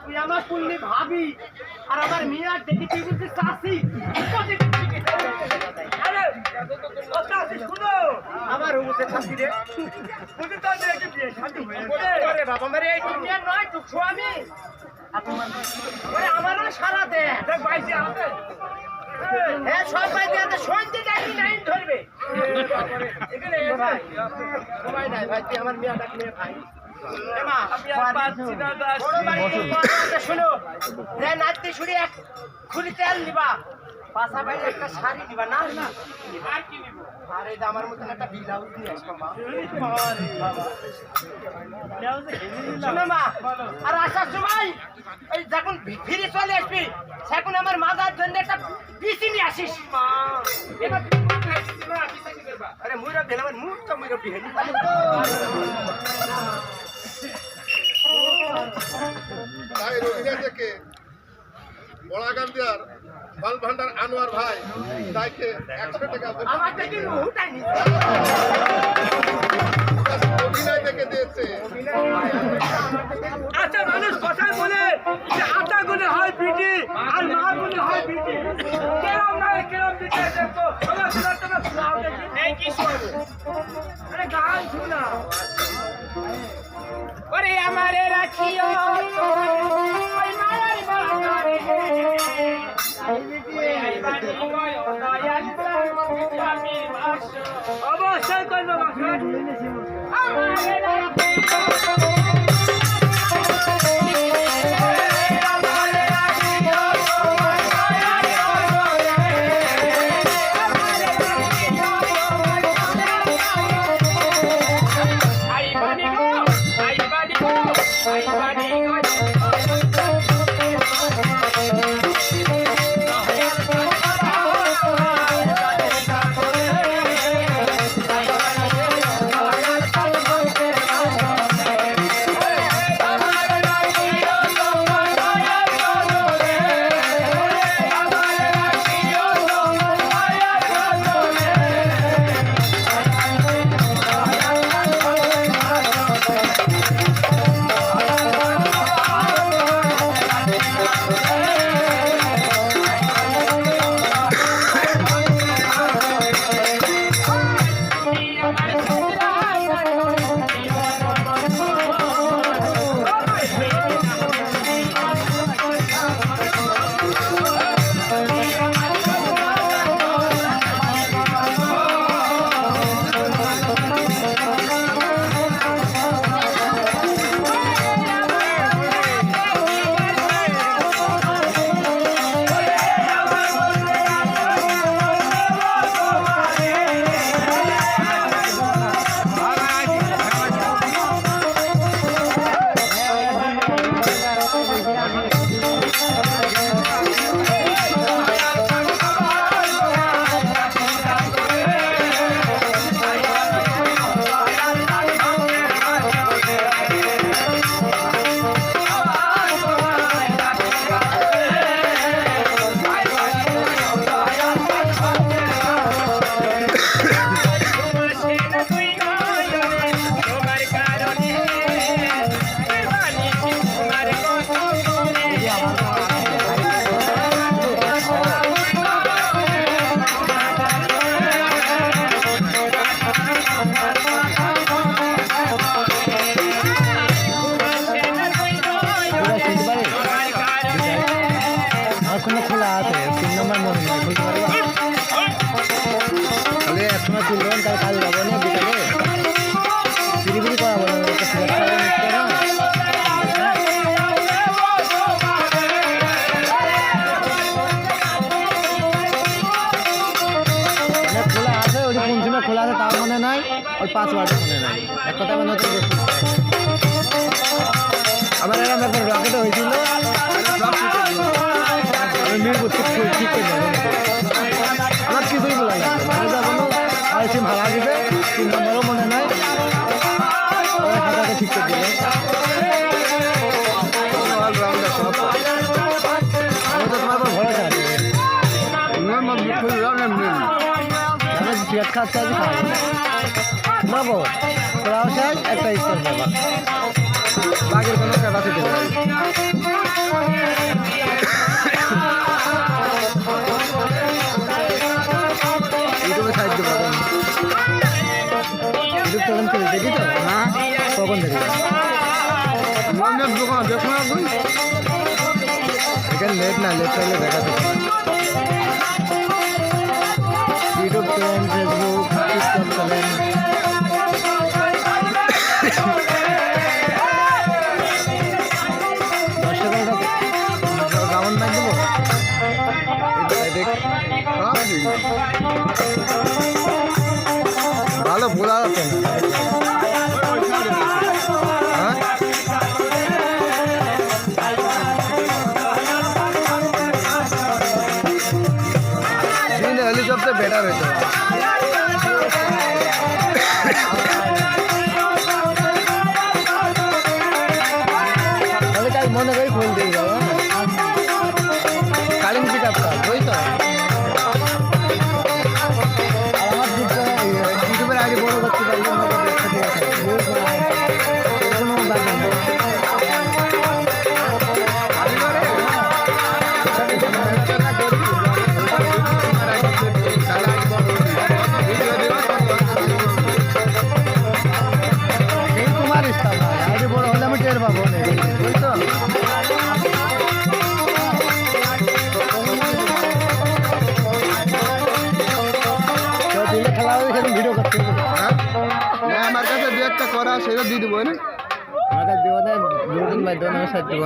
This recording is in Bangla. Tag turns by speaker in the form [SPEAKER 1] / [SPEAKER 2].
[SPEAKER 1] তুই আমার পুল্লি ভাবি আর আমার মিয়া দেখি তুই বলছিস চাষি আমার হুমুতে শান্তি রে বাবা আমার এই দুনিয়া নয় টুকছো আমি আমারও সারা দে হ্যাঁ সবাই দিয়ে সন্ধে ডাকি নাই ধরবে সবাই নাই ভাই তুই আমার মেয়ে ডাকি ভাই শোনো নাচতে শুনে এক খুলি তেল নিবা পাশাপাশি একটা শাড়ি নিবা না আর কি নিব আরে আমার মতন একটা ব্লাউজ নিয়ে আসবো মা শোনো মা আর আসার সময় ওই যখন ফিরে চলে আসবি সেখন আমার মাথার জন্য একটা পিসি নিয়ে আসিস মা আরে মুইরা দিলাম মুখ তো মুইরা বিহেলি
[SPEAKER 2] তাই রোহিঙ্গা থেকে বড়াগান্দিয়ার বাল ভান্ডার আনোয়ার ভাই তাইকে 100 টাকা
[SPEAKER 1] আমার থেকে উঠাইনি
[SPEAKER 2] অভিনয় থেকে দিয়েছে।
[SPEAKER 1] আচ্ছা মানুষ কথা বলে যে আটা গুনে হয় পিটি আর মা গুনে হয় পিটি কেরম নয় কেরম দিতে দেখো আমার শোনা শোনাও দেখি এই কি শুনবো আরে গান শোনা ওরে আমারে রাখিও ওই মায়ের বাগানে অবশ্যই করবো
[SPEAKER 3] খোলা আছে তাও মনে নাই ওই 5 ওয়াট মনে নাই এক কথা মনে হচ্ছে আমার এরকম একবার রকেটে হয়েছিল আমি মিরপুর ঠিক করে আমার কিছুই বলা যায় আমি যখন আইসি ভাড়া দিবে 3 নম্বরও মনে নাই ওই খাতাটা ঠিক করে দিলে আমি তো তোমার উপর ভরসা আছে সিগারেট খাচ্ছে আজ খাওয়া বাবু তোরাও চাই একটা স্টার বাবা বাঘের কোনো ক্যাপাসিটি ফেসবুক আমার দেখো না তুই এখানে নেট না নেট চাইলে দেখা যাচ্ছে YouTube channel Facebook TikTok channel round মার দেবো ভালো বোঝা যাচ্ছে না হ্যাঁ দিন হলে সবচেয়ে বেটার হয়েছে তাহলে কাল মনে করি ফোন দিয়ে যাবো কালিং পিক আপ কাজ ওই তো আর আমার ইউটিউবের আইডি বড় করতে পারি কোনো ব্যাপার নেই তোমার ইচ্ছা আইডি বড় হলে আমি টের পাবো বুঝতো দিলে খেলা হবে সেদিন ভিডিও করতে হবে আমার কাছে দু একটা করা সেটা দিয়ে দেবো না আমার কাছে দেবো না 2-3 ভাই 2 সাথে দেবো